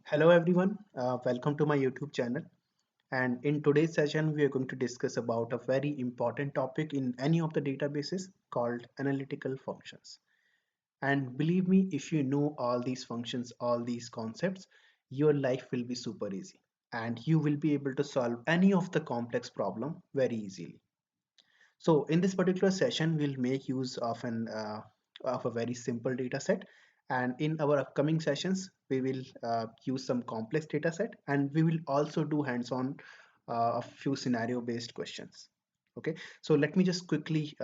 Hello everyone, welcome to my YouTube channel. And in today's session, we are going to discuss about a very important topic in any of the databases called analytical functions. And believe me, if you know all these functions, all these concepts, your life will be super easy and you will be able to solve any of the complex problem very easily. So in this particular session, we'll make use of a very simple data set. And in our upcoming sessions, we will use some complex data set and we will also do hands-on a few scenario-based questions. Okay, so let me just quickly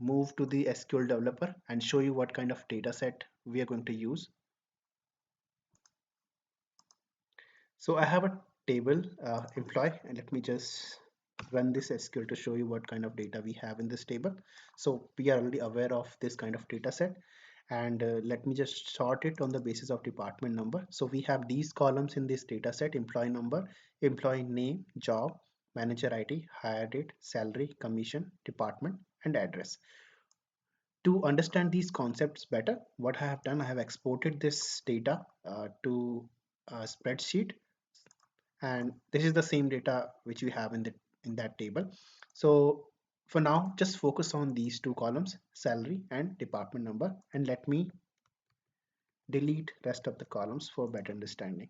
move to the SQL developer and show you what kind of data set we are going to use. So I have a table employee, and let me just run this SQL to show you what kind of data we have in this table. So we are already aware of this kind of data set, and let me just sort it on the basis of department number. So we have these columns in this data set: employee number, employee name, job, manager ID, hire date, salary, commission, department, and address. To understand these concepts better, what I have done, I have exported this data to a spreadsheet, and this is the same data which we have in that table. So for now, just focus on these two columns, salary and department number, and let me delete rest of the columns for better understanding.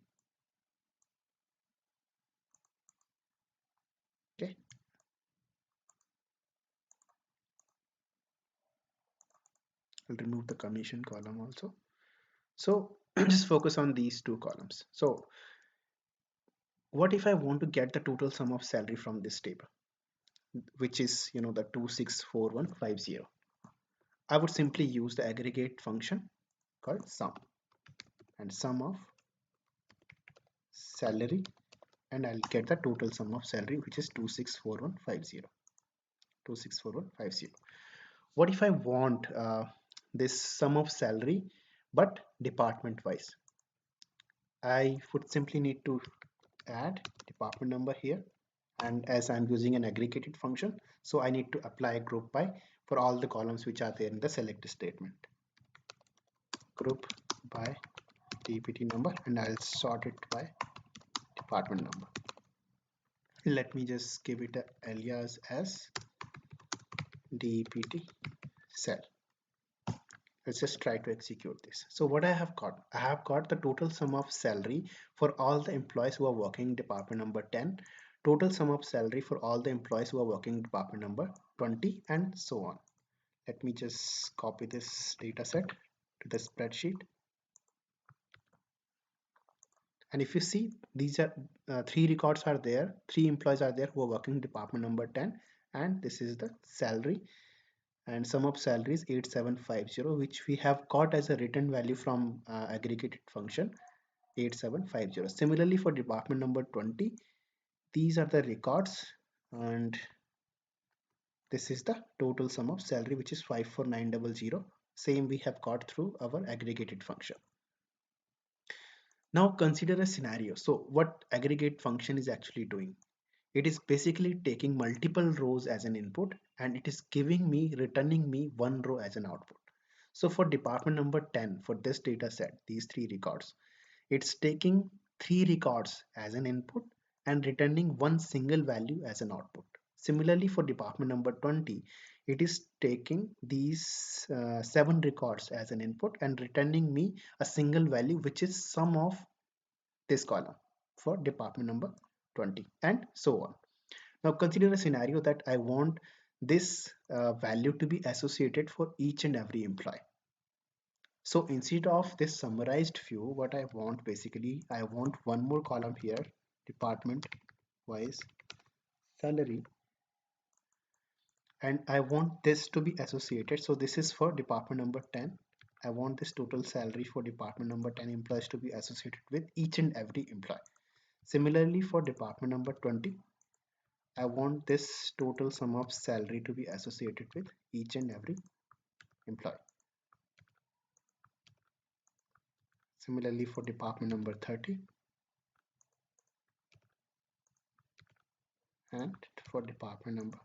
Okay, I'll remove the commission column also. So just focus on these two columns. So what if I want to get the total sum of salary from this table, which is the 264150? I would simply use the aggregate function called sum, and sum of salary, and I'll get the total sum of salary, which is 264150. 264150. What if I want this sum of salary but department wise? I would simply need to add department number here, and as I'm using an aggregated function, so I need to apply a group by for all the columns which are there in the select statement. Group by DPT number, and I'll sort it by department number. Let me just give it a alias as DPT cell. Let's just try to execute this. So what I have got the total sum of salary for all the employees who are working department number 10, total sum of salary for all the employees who are working department number 20, and so on. Let me just copy this data set to the spreadsheet. And if you see, these are three records are there, three employees are there who are working department number 10, and this is the salary, and sum of salary is 8750, which we have got as a written value from aggregated function 8750. Similarly, for department number 20, these are the records, and this is the total sum of salary, which is 54900. Same we have got through our aggregated function. Now consider a scenario. So what aggregate function is actually doing? It is basically taking multiple rows as an input, and it is returning me one row as an output. So for department number 10, for this data set, these three records, it's taking three records as an input and returning one single value as an output. Similarly, for department number 20, it is taking these seven records as an input and returning me a single value, which is sum of this column for department number 20, and so on. Now consider a scenario that I want this value to be associated for each and every employee. So instead of this summarized view, what I want basically, I want one more column here, department wise salary, and I want this to be associated. So this is for department number 10. I want this total salary for department number 10 employees to be associated with each and every employee. Similarly, for department number 20, I want this total sum of salary to be associated with each and every employee. Similarly, for department number 30 and for department number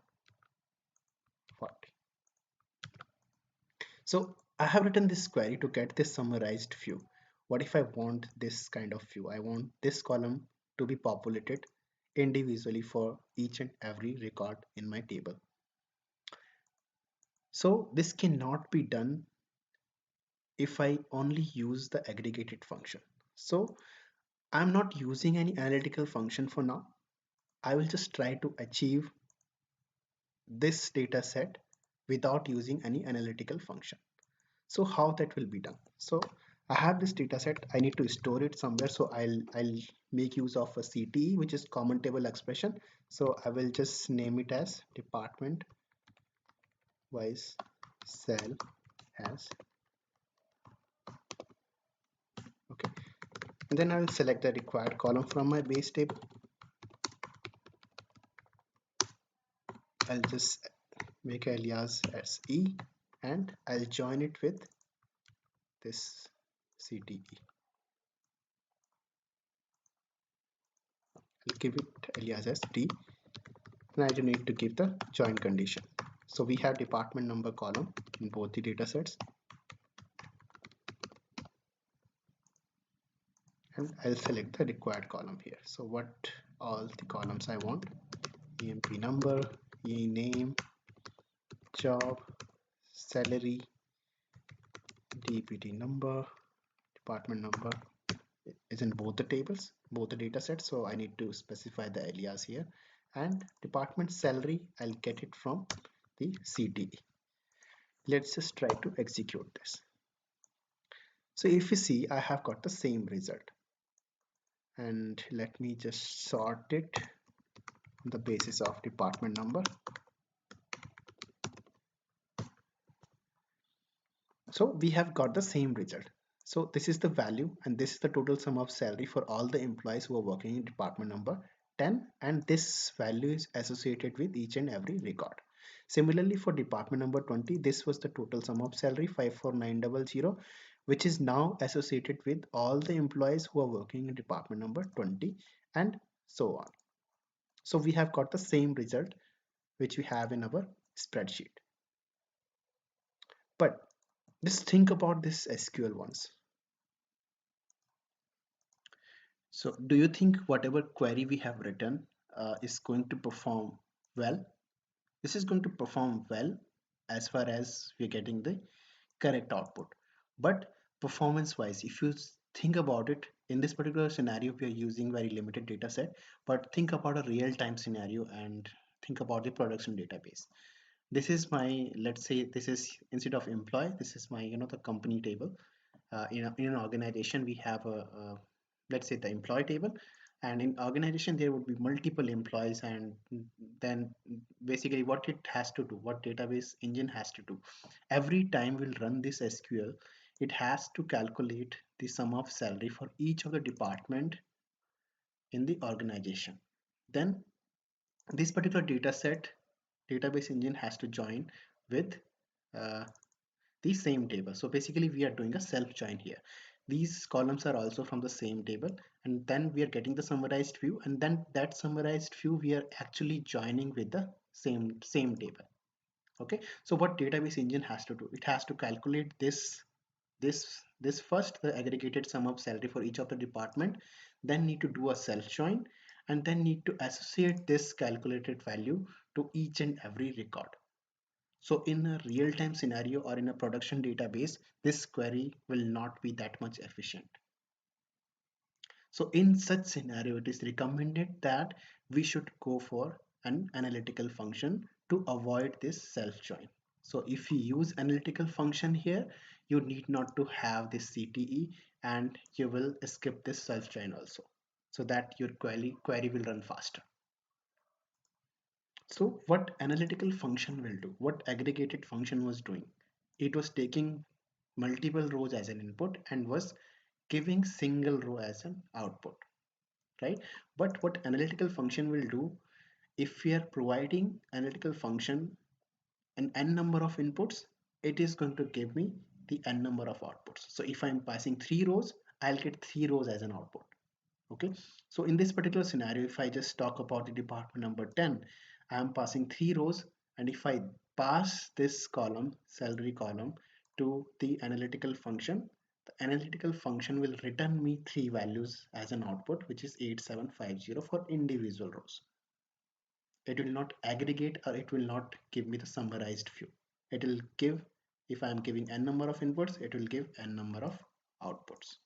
40. So I have written this query to get this summarized view. What if I want this kind of view? I want this column to be populated individually for each and every record in my table. So this cannot be done if I only use the aggregated function. So I'm not using any analytical function for now. I will just try to achieve this data set without using any analytical function. So how that will be done? So I have this data set. I need to store it somewhere. So I'll make use of a CTE, which is common table expression. So I will just name it as department wise cell as, okay. And then I will select the required column from my base table. I'll just make alias as E, and I'll join it with this CTE. I'll give it alias as D, and I do need to give the join condition. So we have department number column in both the data sets, and I'll select the required column here. So what all the columns I want: EMP number, ENAME, job, salary, DPT number, department number is in both the tables, both the data sets. So I need to specify the alias here, and department salary, I'll get it from the CTE. Let's just try to execute this. So if you see, I have got the same result, and let me just sort it on the basis of department number. So we have got the same result. So this is the value, and this is the total sum of salary for all the employees who are working in department number 10, and this value is associated with each and every record. Similarly, for department number 20, this was the total sum of salary 54900, which is now associated with all the employees who are working in department number 20, and so on. So we have got the same result which we have in our spreadsheet. But just think about this SQL once. So do you think whatever query we have written is going to perform well? This is going to perform well as far as we're getting the correct output. But performance wise, if you think about it, in this particular scenario, we are using very limited data set, but think about a real-time scenario and think about the production database. This is my, let's say this is, instead of employee, this is my, the company table. In an organization, we have let's say the employee table, and in organization there would be multiple employees, and then basically what it has to do, what database engine has to do, every time we'll run this SQL, it has to calculate the sum of salary for each of the department in the organization. Then this particular data set, database engine has to join with uh, the same table. So basically we are doing a self join here. These columns are also from the same table, and then we are getting the summarized view, and then that summarized view we are actually joining with the same table. Okay, so what database engine has to do, it has to calculate this first, the aggregated sum of salary for each of the department, then need to do a self join, and then need to associate this calculated value to each and every record. So in a real-time scenario or in a production database, this query will not be that much efficient. So in such scenario, it is recommended that we should go for an analytical function to avoid this self-join. So if you use analytical function here, you need not to have this CTE, and you will skip this self-join also, so that your query will run faster. So what analytical function will do, what aggregated function was doing, it was taking multiple rows as an input and was giving single row as an output, right? But what analytical function will do, if we are providing analytical function an n number of inputs, it is going to give me the n number of outputs. So if I'm passing 3 rows, I'll get 3 rows as an output. Okay, so in this particular scenario, if I just talk about the department number 10, I am passing 3 rows, and if I pass this column, salary column, to the analytical function, The analytical function will return me three values as an output, which is 8750 for individual rows. It will not aggregate, or it will not give me the summarized view. It will give, if I am giving n number of inputs, it will give n number of outputs.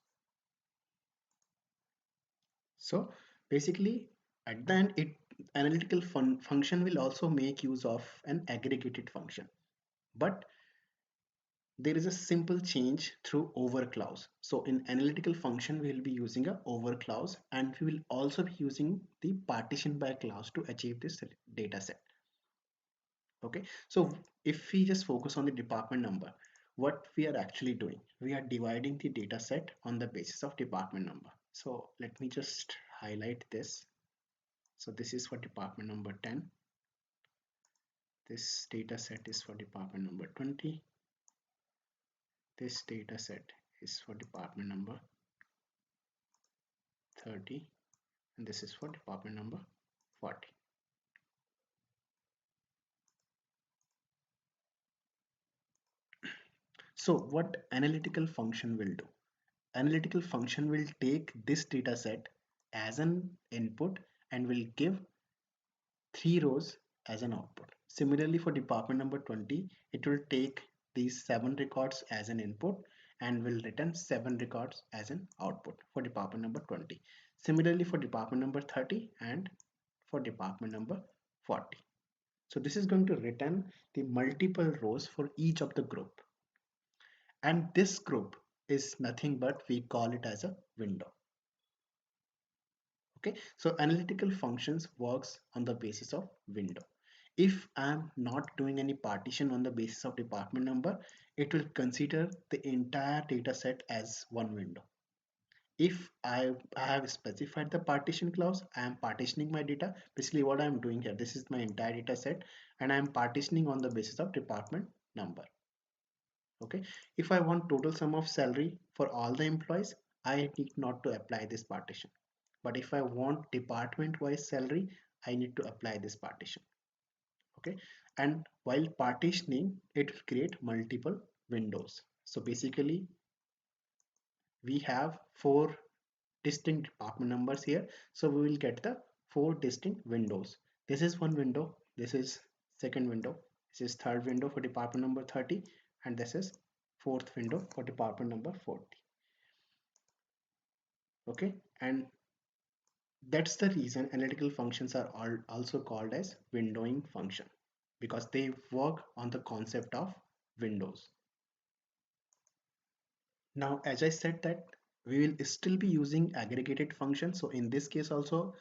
So basically at the end, analytical function will also make use of an aggregated function, but there is a simple change through over clause. So in analytical function, we will be using a over clause, and we will also be using the partition by clause to achieve this data set. Okay, so if we just focus on the department number, what we are actually doing, we are dividing the data set on the basis of department number. So let me just highlight this. So this is for department number 10. This data set is for department number 20. This data set is for department number 30, and this is for department number 40. So what analytical function will do? Analytical function will take this data set as an input and will give three rows as an output. Similarly, for department number 20, it will take these 7 records as an input and will return 7 records as an output for department number 20. Similarly, for department number 30 and for department number 40. So this is going to return the multiple rows for each of the group. And this group is nothing but we call it as a window. Okay, so analytical functions works on the basis of window. If I'm not doing any partition on the basis of department number, it will consider the entire data set as one window. If I have specified the partition clause, I am partitioning my data. Basically what I'm doing here, this is my entire data set and I am partitioning on the basis of department number. Okay, if I want total sum of salary for all the employees, I need not to apply this partition. But if I want department wise salary, I need to apply this partition. Okay, and while partitioning, it will create multiple windows. So basically we have 4 distinct department numbers here, so we will get the 4 distinct windows. This is one window, this is second window, this is third window for department number 30, and this is fourth window for department number 40. Okay, and that's the reason analytical functions are also called as windowing function, because they work on the concept of windows. Now, as I said that we will still be using aggregated function. So in this case also,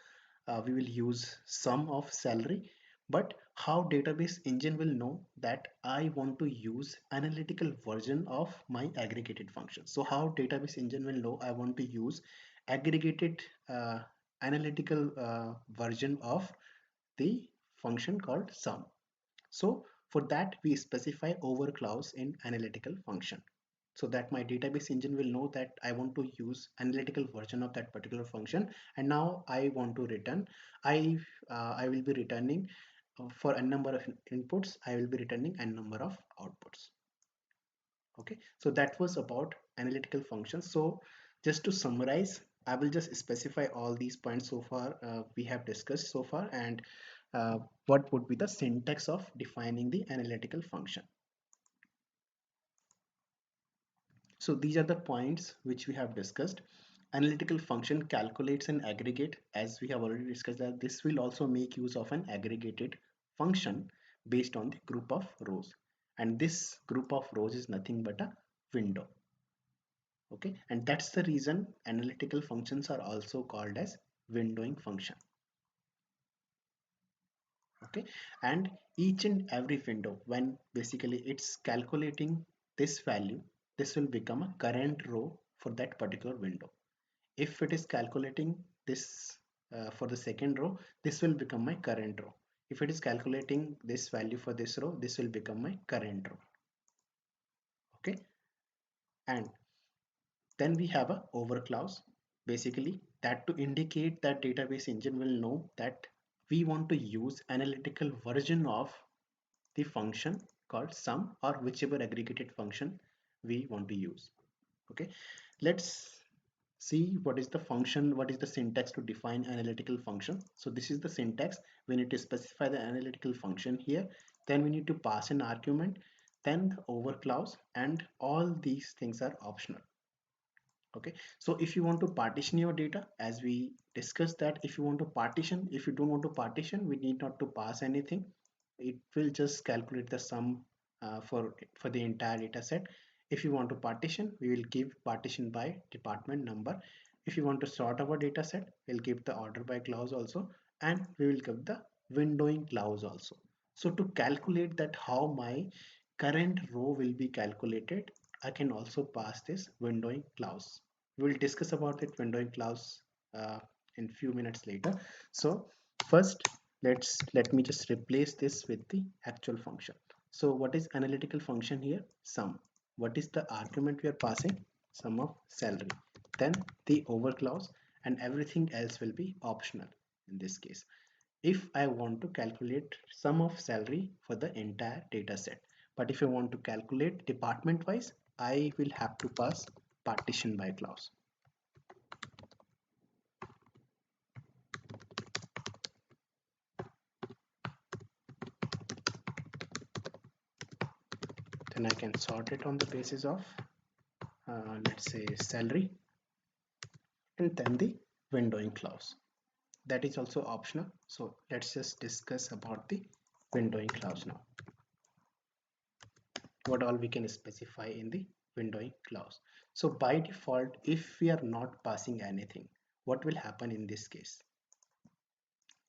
we will use sum of salary, but how database engine will know that I want to use analytical version of my aggregated function. So how database engine will know I want to use aggregated analytical version of the function called sum. So for that we specify over clause in analytical function, so that my database engine will know that I want to use analytical version of that particular function, and now I want to return, I will be returning for n number of inputs, I will be returning n number of outputs. Okay, so that was about analytical functions. So just to summarize, I will just specify all these points so far we have discussed so far, and what would be the syntax of defining the analytical function. So these are the points which we have discussed. Analytical function calculates an aggregate, as we have already discussed that this will also make use of an aggregated function based on the group of rows, and this group of rows is nothing but a window. Okay, and that's the reason analytical functions are also called as windowing function. Okay, and each and every window, when basically it's calculating this value, this will become a current row for that particular window. If it is calculating this for the second row, this will become my current row. If it is calculating this value for this row, this will become my current row. Okay, and then we have a over clause, basically that to indicate that database engine will know that we want to use analytical version of the function called sum, or whichever aggregated function we want to use. Okay, let's see what is the function, what is the syntax to define analytical function. So this is the syntax. We need to specify the analytical function here, then we need to pass an argument, then the over clause, and all these things are optional. Okay, so if you want to partition your data, as we discussed, that if you want to partition, if you don't want to partition, we need not to pass anything. It will just calculate the sum for the entire data set. If you want to partition, we will give partition by department number. If you want to sort our data set, we'll give the order by clause also, and we will give the windowing clause also. So to calculate that how my current row will be calculated, I can also pass this windowing clause. We will discuss about it windowing clause in few minutes later. So first, let me just replace this with the actual function. So what is analytical function here? Sum. What is the argument we are passing? Sum of salary. Then the over clause, and everything else will be optional in this case. If I want to calculate sum of salary for the entire data set, but if I want to calculate department wise, I will have to pass partition by clause. Then I can sort it on the basis of let's say salary, and then the windowing clause. That is also optional. So let's just discuss about the windowing clause now. What all we can specify in the windowing clause. So by default, if we are not passing anything, what will happen in this case?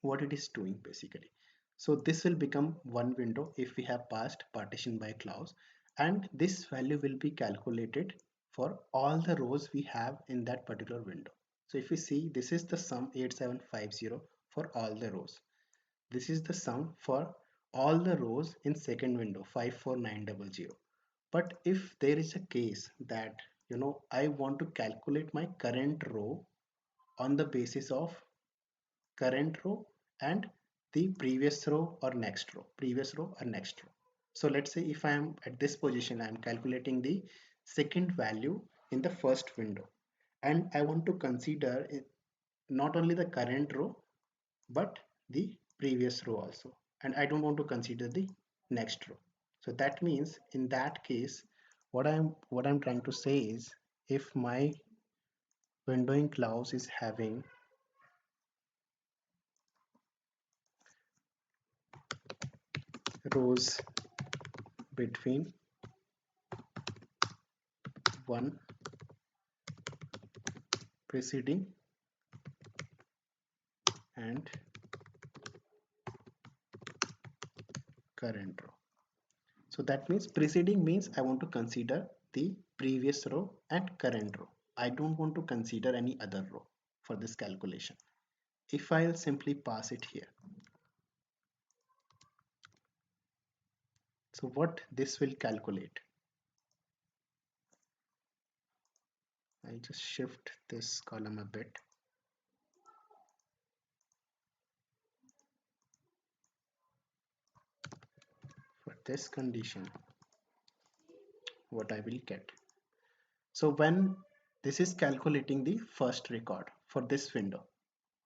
What it is doing basically. So this will become one window if we have passed partition by clause, and this value will be calculated for all the rows we have in that particular window. So if we see, this is the sum 8750 for all the rows. This is the sum for all the rows in second window 54900. But if there is a case that I want to calculate my current row on the basis of current row and the previous row or next row, previous row or next row. So let's say if I am at this position, I am calculating the second value in the first window, and I want to consider not only the current row but the previous row also, and I don't want to consider the next row. So that means in that case, what I'm trying to say is, if my windowing clause is having rows between 1 preceding and current row. So that means preceding means I want to consider the previous row and current row. I don't want to consider any other row for this calculation. If I'll simply pass it here, so what this will calculate, I just shift this column a bit. For this condition, what I will get. So when this is calculating the first record for this window,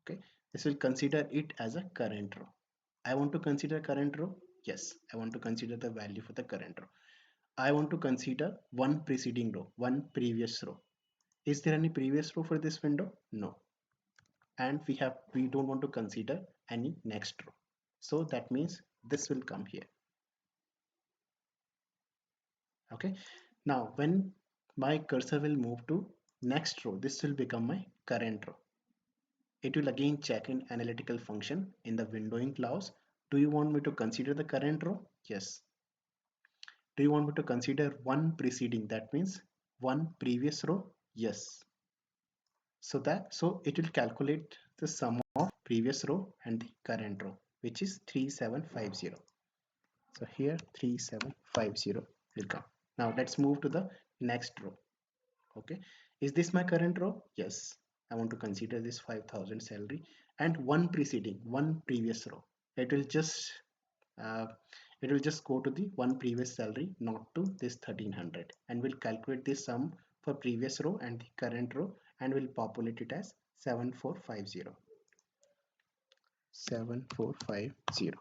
okay, this will consider it as a current row. I want to consider current row. Yes, I want to consider the value for the current row. I want to consider one preceding row, one previous row. Is there any previous row for this window? No. And we don't want to consider any next row. So that means this will come here. Okay. Now when my cursor will move to next row, this will become my current row. It will again check in analytical function in the windowing clause. Do you want me to consider the current row? Yes. Do you want me to consider one preceding? That means one previous row? Yes. So it will calculate the sum of previous row and the current row, which is 3750. So here 3750 will come. Now let's move to the next row. Okay, is this my current row? Yes, I want to consider this 5000 salary and one preceding, one previous row. It will just uh, go to the one previous salary, not to this 1300, and will calculate this sum for previous row and the current row, and will populate it as 7450. 7450.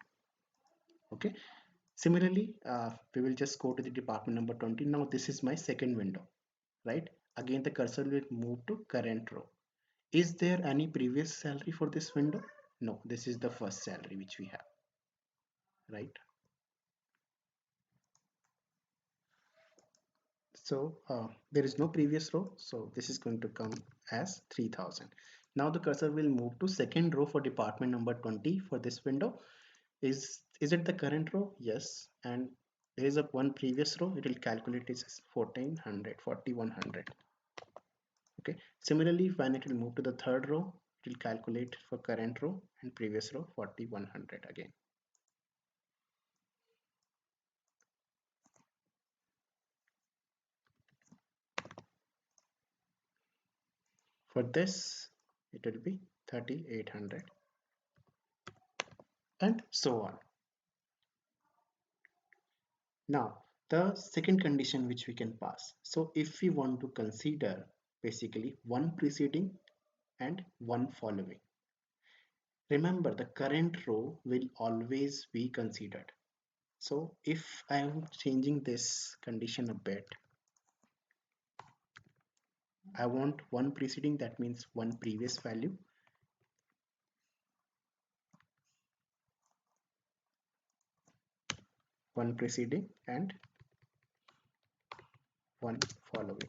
Okay. Similarly, we will just go to the department number 20. Now this is my second window, right? Again, the cursor will move to current row. Is there any previous salary for this window? No, this is the first salary which we have, right? So there is no previous row, so this is going to come as 3000. Now the cursor will move to second row for department number 20 for this window. Is it the current row? Yes, and there is a one previous row. It will calculate it as 1400, 4100. Okay. Similarly, when it will move to the third row, it will calculate for current row and previous row 4100 again. For this, it will be 3800 and so on. Now, the second condition which we can pass. So if we want to consider basically one preceding and one following. Remember, the current row will always be considered. So if I am changing this condition a bit, I want one preceding, that means one previous value, one preceding and one following.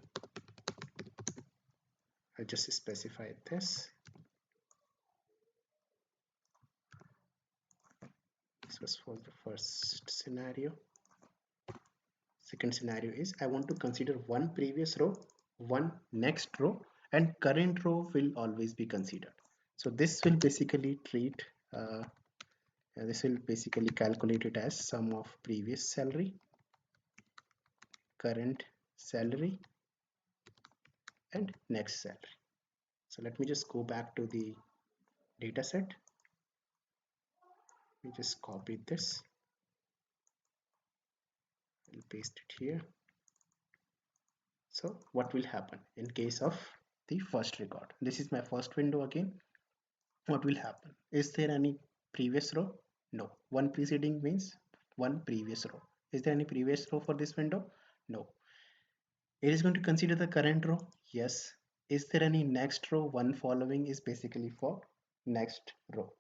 I'll just specify this. This was for the first scenario. Second scenario is I want to consider one previous row, one next row, and current row will always be considered. So this will basically this will basically calculate it as sum of previous salary, current salary, and next salary. So let me just go back to the data set. We just copy this. I'll paste it here. So what will happen in case of the first record? This is my first window again. What will happen? Is there any previous row? No. One preceding means one previous row. Is there any previous row for this window? No. It is going to consider the current row? Yes. Is there any next row? One following is basically for next row.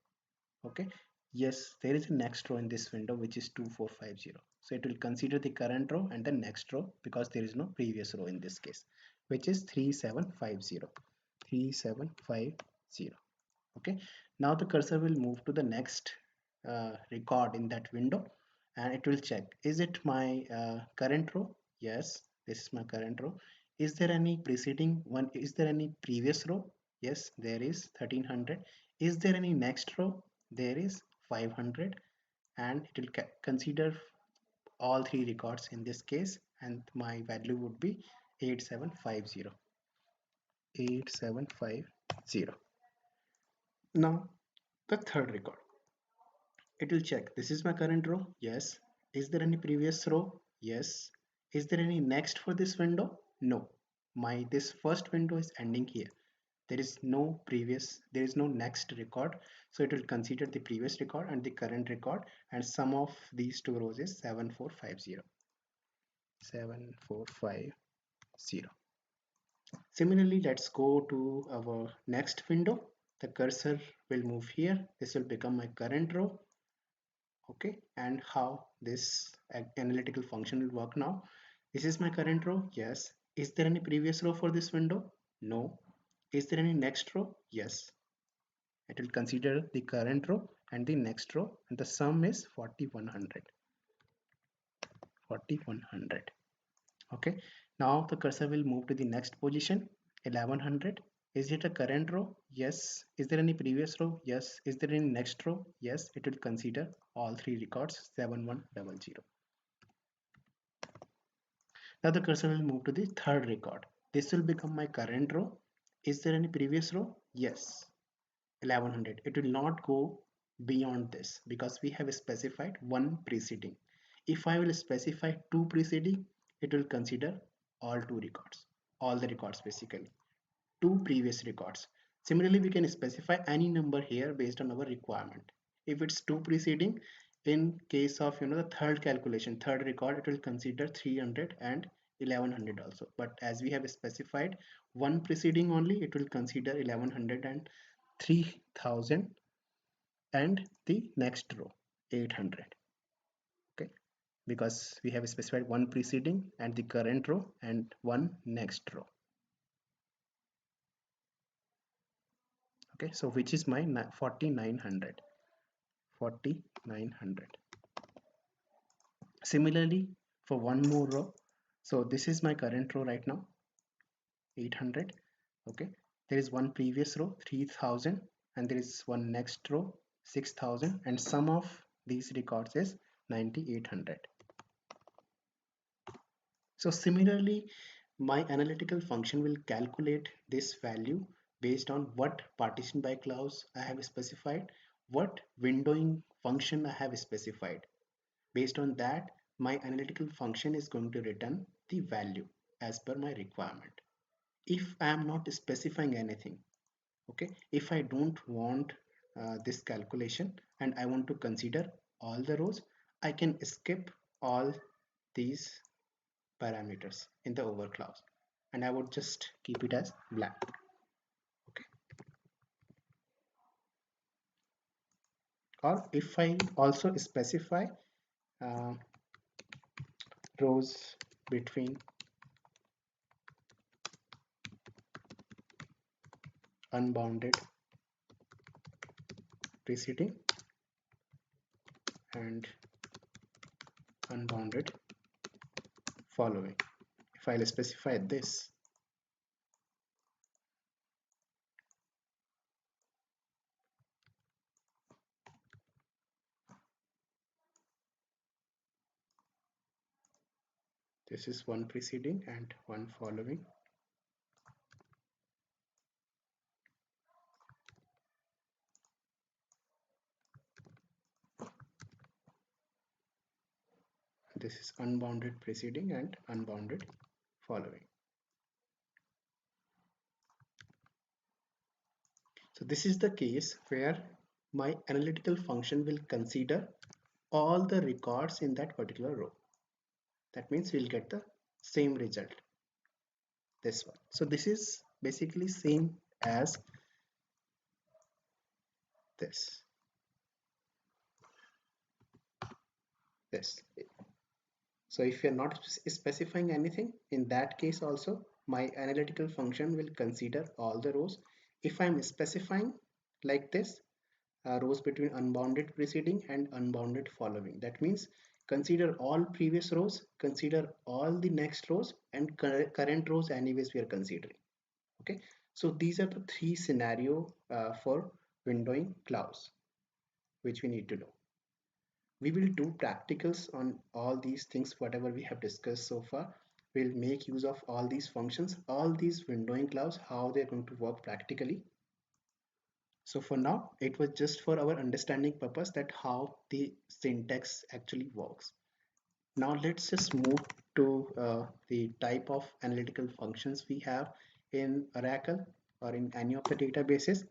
Okay. Yes, there is a next row in this window which is 2450. So it will consider the current row and the next row because there is no previous row in this case, which is 3750. 3750. Okay, now the cursor will move to the next record in that window and it will check, is it my current row? Yes, this is my current row. Is there any preceding one? Is there any previous row? Yes, there is 1300. Is there any next row? There is 500, and it will consider all three records in this case, and my value would be 8750. 8750. Now the third record, it will check, this is my current row? Yes. Is there any previous row? Yes. Is there any next for this window? No. My this first window is ending here. There is no previous, there is no next record, so it will consider the previous record and the current record, and sum of these two rows is 7450. 7450. Similarly, let's go to our next window. The cursor will move here. This will become my current row. Okay, and how this analytical function will work now. This is my current row. Yes. Is there any previous row for this window? No. Is there any next row? Yes. It will consider the current row and the next row, and the sum is 4100. 4100. Okay, now the cursor will move to the next position, 1100. Is it a current row? Yes. Is there any previous row? Yes. Is there any next row? Yes. It will consider all three records, 7100. Now the cursor will move to the third record. This will become my current row. Is there any previous row? Yes. 1100. It will not go beyond this because we have specified one preceding. If I will specify two preceding, it will consider all two records. all the records basically, two previous records. Similarly, we can specify any number here based on our requirement. If it's two preceding, in case of the third calculation, third record, it will consider 300 and 1100 also. But as we have specified one preceding only, it will consider 1100 and 3000, and the next row 800. Okay, because we have specified one preceding and the current row and one next row. Okay, so which is my 4900. Similarly, for one more row, so this is my current row right now, 800. Okay, there is one previous row, 3000, and there is one next row, 6000, and sum of these records is 9800. So similarly, my analytical function will calculate this value based on what partition by clause I have specified, what windowing function I have specified. Based on that, my analytical function is going to return the value as per my requirement. If I am not specifying anything, okay, if I don't want this calculation and I want to consider all the rows, I can skip all these parameters in the over clause and I would just keep it as blank. Okay, or if I also specify uh, rows between unbounded preceding and unbounded following, if I'll specify this, this is one preceding and one following. This is unbounded preceding and unbounded following. So this is the case where my analytical function will consider all the records in that particular row. That means we'll get the same result, this one. So this is basically same as this. So if you're not specifying anything, in that case also my analytical function will consider all the rows. If I'm specifying like this, rows between unbounded preceding and unbounded following, that means consider all previous rows, consider all the next rows, and current rows anyways we are considering. Okay, so these are the three scenario for windowing clause which we need to know. We will do practicals on all these things whatever we have discussed so far. We'll make use of all these functions, all these windowing clause, how they're going to work practically. So for now, it was just for our understanding purpose that how the syntax actually works. Now let's just move to the type of analytical functions we have in Oracle or in any of the databases.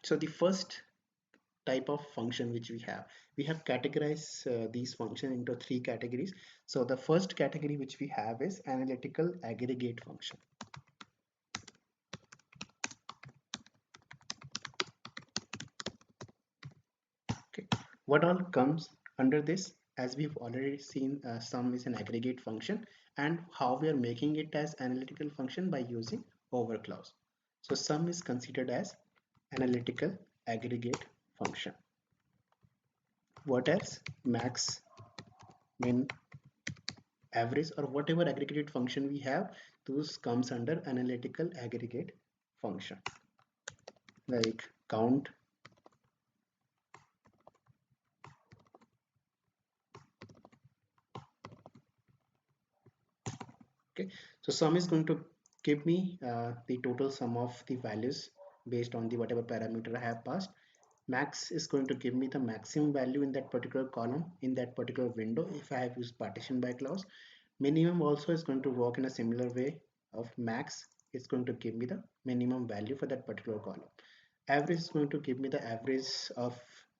So the first type of function which we have categorized these functions into three categories. So the first category which we have is analytical aggregate function. Okay, what all comes under this? As we've already seen, sum is an aggregate function, and how we are making it as analytical function by using over clause. So sum is considered as analytical aggregate function. What else? Max, min, average, or whatever aggregated function we have, those comes under analytical aggregate function, like count, okay. So sum is going to give me the total sum of the values based on the whatever parameter I have passed. Max is going to give me the maximum value in that particular column in that particular window if I have used partition by clause. Minimum also is going to work in a similar way of max is going to give me the minimum value for that particular column. Average is going to give me the average of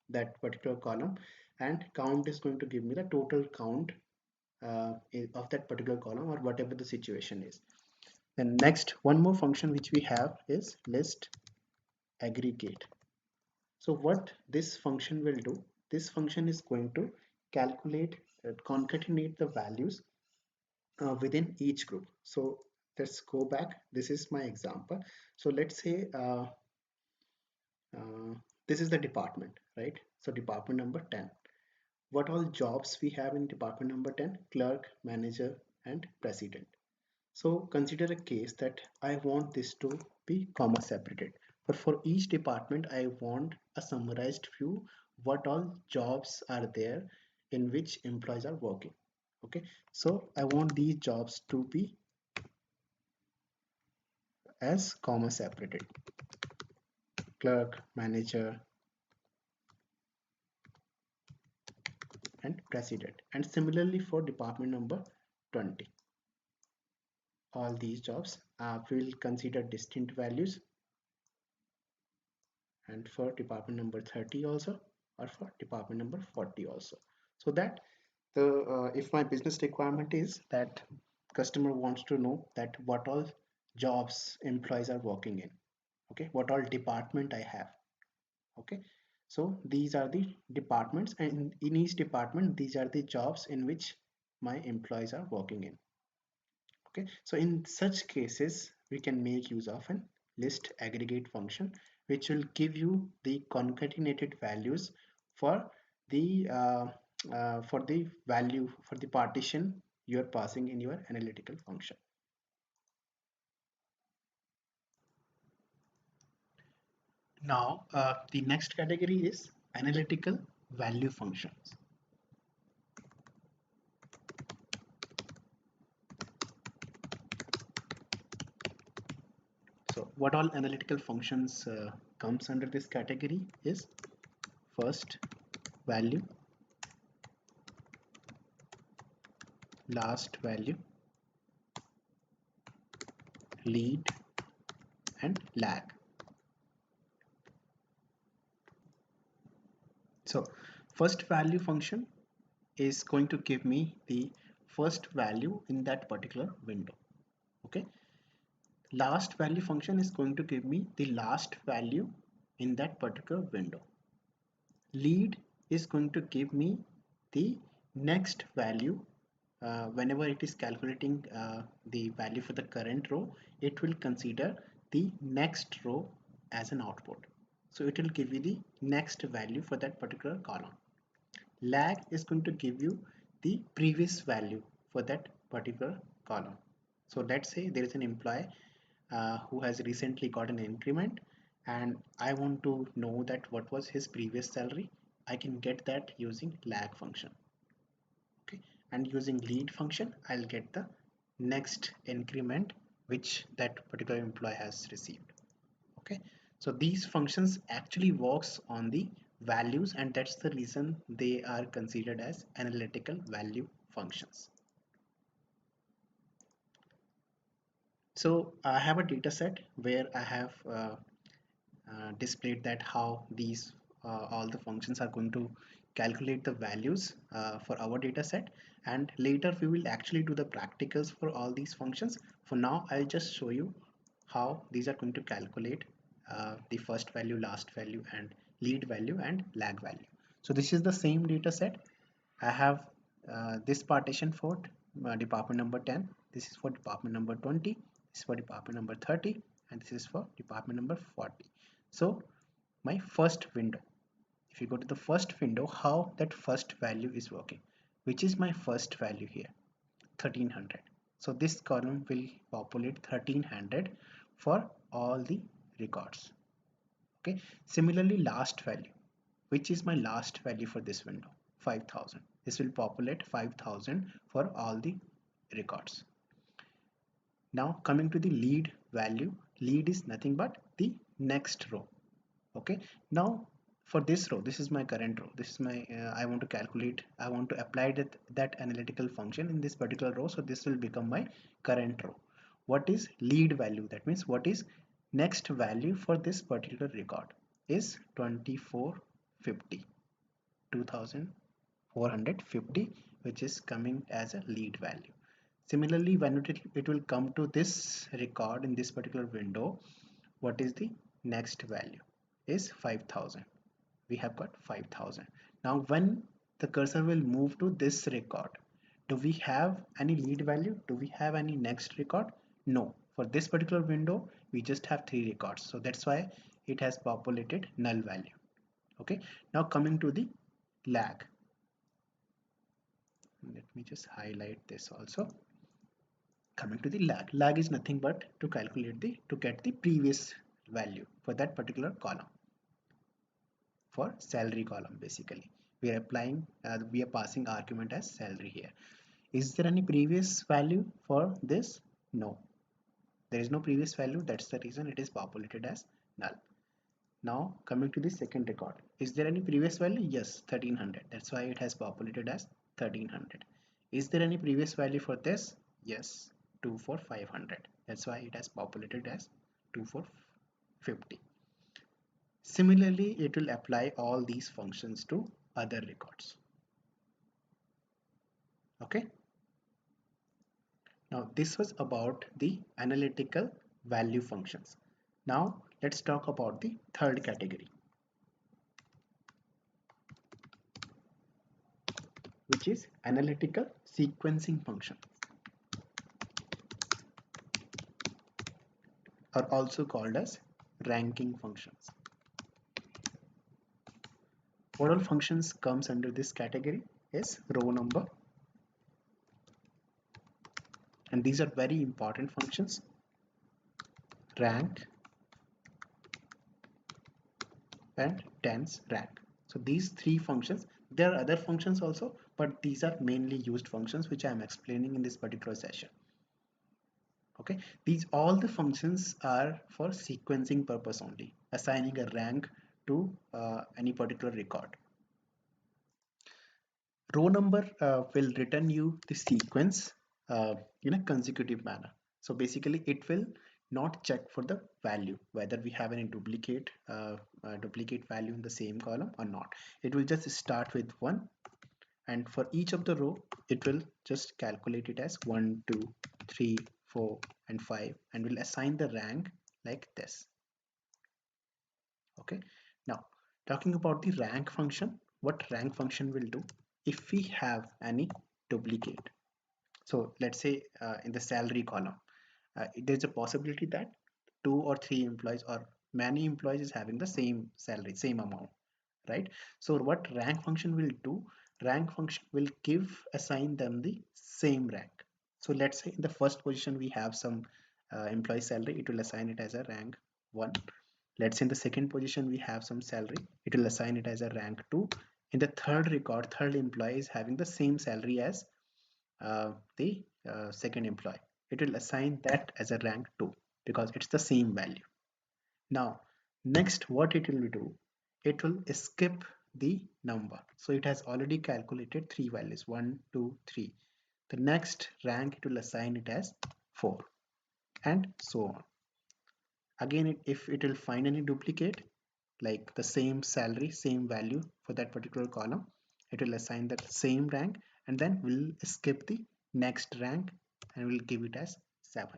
that particular column, and count is going to give me the total count of that particular column or whatever the situation is. Then next, one more function which we have is list aggregate. So what this function will do, this function is going to calculate, concatenate the values within each group. So let's go back. This is my example. So let's say this is the department, right? So department number 10. What all jobs we have in department number 10? Clerk, manager, and president. So consider a case that I want this to be comma separated. But for each department, I want a summarized view what all jobs are there in which employees are working. Okay, so I want these jobs to be as comma separated. Clerk, manager, and president. And similarly for department number 20. All these jobs will consider distinct values, and for department number 30 also, or for department number 40 also, so that the if my business requirement is that customer wants to know that what all jobs employees are working in, okay, what all department I have, okay, so these are the departments, and in each department these are the jobs in which my employees are working in. Okay, so in such cases we can make use of an list aggregate function which will give you the concatenated values for the value for the partition you are passing in your analytical function. Now the next category is analytical value functions. So what all analytical functions comes under this category is first value, last value, lead, and lag. So first value function is going to give me the first value in that particular window. Okay, last value function is going to give me the last value in that particular window. Lead is going to give me the next value. Whenever it is calculating the value for the current row, it will consider the next row as an output. So it will give you the next value for that particular column. Lag is going to give you the previous value for that particular column. So let's say there is an employee who has recently got an increment, and I want to know that what was his previous salary. I can get that using lag function. Okay, and using lead function I'll get the next increment which that particular employee has received. Okay, so these functions actually works on the values, and that's the reason they are considered as analytical value functions. So I have a data set where I have displayed that how these all the functions are going to calculate the values for our data set, and later we will actually do the practicals for all these functions. For now I'll just show you how these are going to calculate the first value, last value, and lead value and lag value. So this is the same data set. I have this partition for department number 10, this is for department number 20, this is for department number 30, and this is for department number 40. So my first window, if you go to the first window, how that first value is working, which is my first value here, 1300. So this column will populate 1300 for all the records. Okay, similarly last value, which is my last value for this window, 5000. This will populate 5000 for all the records. Now coming to the lead value, lead is nothing but the next row. Okay, now for this row, this is my current row, this is my I want to calculate, I want to apply that analytical function in this particular row, so this will become my current row. What is lead value? That means what is next value for this particular record is 2450, 2450, which is coming as a lead value. Similarly, when it will come to this record in this particular window, what is the next value is 5000. We have got 5000. Now when the cursor will move to this record, do we have any lead value? Do we have any next record? No. For this particular window, we just have 3 records, so that's why it has populated null value. Okay, now coming to the lag, let me just highlight this also. Coming to the lag is nothing but to calculate the to get the previous value for that particular column. For salary column, basically we are applying we are passing argument as salary here. Is there any previous value for this? No, there is no previous value. That's the reason it is populated as null. Now coming to the second record, is there any previous value? Yes, 1300. That's why it has populated as 1300. Is there any previous value for this? Yes, 24500. That's why it has populated as 2450. Similarly, it will apply all these functions to other records. Okay. Now this was about the analytical value functions. Now let's talk about the third category, which is analytical sequencing function, or also called as ranking functions. What all functions comes under this category is row number, and these are very important functions: rank and tens rank. So these three functions, there are other functions also, but these are mainly used functions which I am explaining in this particular session. Okay, these all the functions are for sequencing purpose only, assigning a rank to any particular record. Row number will return you the sequence in a consecutive manner. So basically it will not check for the value whether we have any duplicate value in the same column or not. It will just start with 1, and for each of the row it will just calculate it as 1, 2, 3, 4 and 5, and will assign the rank like this. Okay, now talking about the rank function, what rank function will do if we have any duplicate. So let's say in the salary column there's a possibility that 2 or 3 employees or many employees is having the same salary, same amount, right? So what rank function will do, rank function will assign them the same rank. So let's say in the first position we have some employee salary, it will assign it as a rank 1. Let's say in the second position we have some salary, it will assign it as a rank 2. In the third record, third employee is having the same salary as the second employee, it will assign that as a rank 2 because it's the same value. Now next what it will do, it will skip the number. So it has already calculated 3 values, 1, 2, 3. The next rank it will assign it as 4, and so on. Again, if it will find any duplicate like the same salary, same value for that particular column, it will assign that same rank, and then we'll skip the next rank and we'll give it as 7.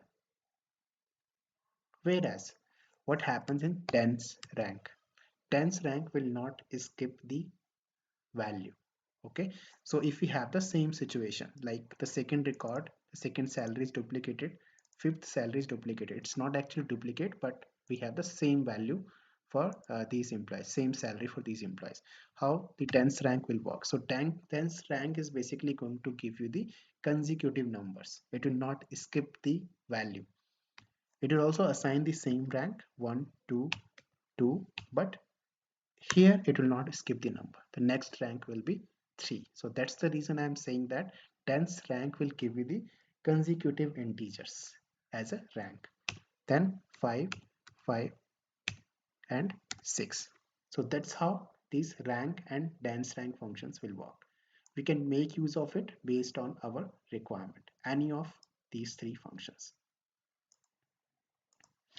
Whereas what happens in tens rank, tens rank will not skip the value. Okay, so if we have the same situation like the second record, the second salary is duplicated, fifth salary is duplicated, it's not actually duplicate, but we have the same value for these employees, same salary for these employees. How the tens rank will work? So tens rank is basically going to give you the consecutive numbers, it will not skip the value. It will also assign the same rank 1, 2, 2, but here it will not skip the number. The next rank will be 3. So that's the reason I'm saying that tens rank will give you the consecutive integers as a rank. Then 5, 5, and 6. So that's how these rank and dense rank functions will work. We can make use of it based on our requirement, any of these three functions.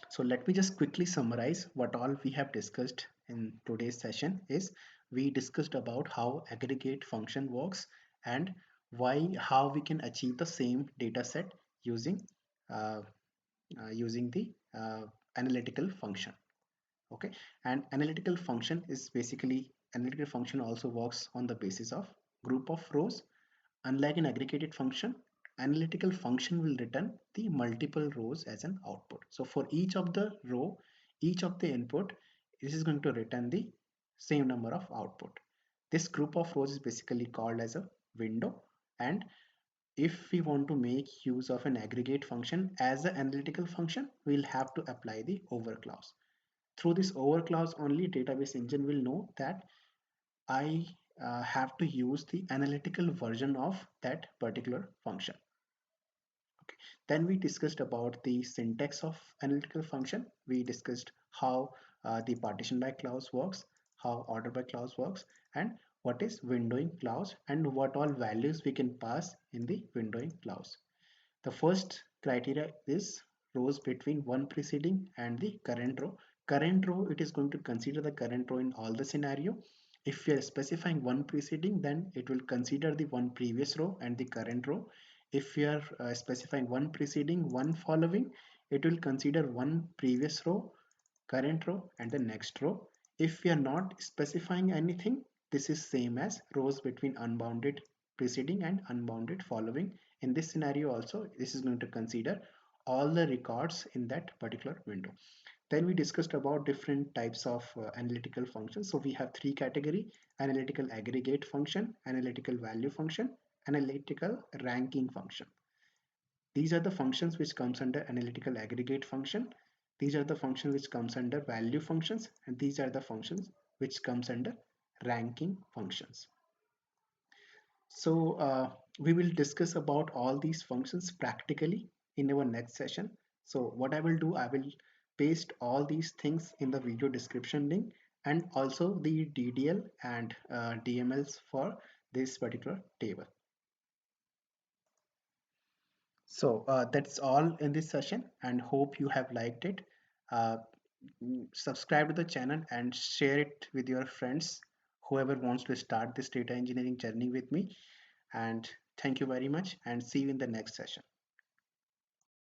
So let me just quickly summarize what all we have discussed in today's session is we discussed about how aggregate function works and how we can achieve the same data set using uh, using the analytical function. Okay, and analytical function is basically analytical function also works on the basis of group of rows. Unlike an aggregated function, analytical function will return the multiple rows as an output. So for each of the row, each of the input, this is going to return the same number of output. This group of rows is basically called as a window. And if we want to make use of an aggregate function as an analytical function, we'll have to apply the over clause. Through this over clause only, database engine will know that I have to use the analytical version of that particular function. Okay. Then we discussed about the syntax of analytical function. We discussed how the partition by clause works, how order by clause works, and what is windowing clause and what all values we can pass in the windowing clause. The first criteria is rows between one preceding and the current row. Current row, it is going to consider the current row in all the scenario. If you are specifying one preceding, then it will consider the one previous row and the current row. If you are specifying one preceding, one following, it will consider one previous row, current row, and the next row. If we are not specifying anything, this is same as rows between unbounded preceding and unbounded following. In this scenario also, this is going to consider all the records in that particular window. Then we discussed about different types of analytical functions. So we have three category: analytical aggregate function, analytical value function, analytical ranking function. These are the functions which comes under analytical aggregate function. These are the functions which comes under value functions, and these are the functions which comes under ranking functions. So we will discuss about all these functions practically in our next session. So what I will do, I will paste all these things in the video description link and also the DDL and DMLs for this particular table. So that's all in this session and hope you have liked it. Uh, Subscribe to the channel and share it with your friends, whoever wants to start this data engineering journey with me. And thank you very much and see you in the next session.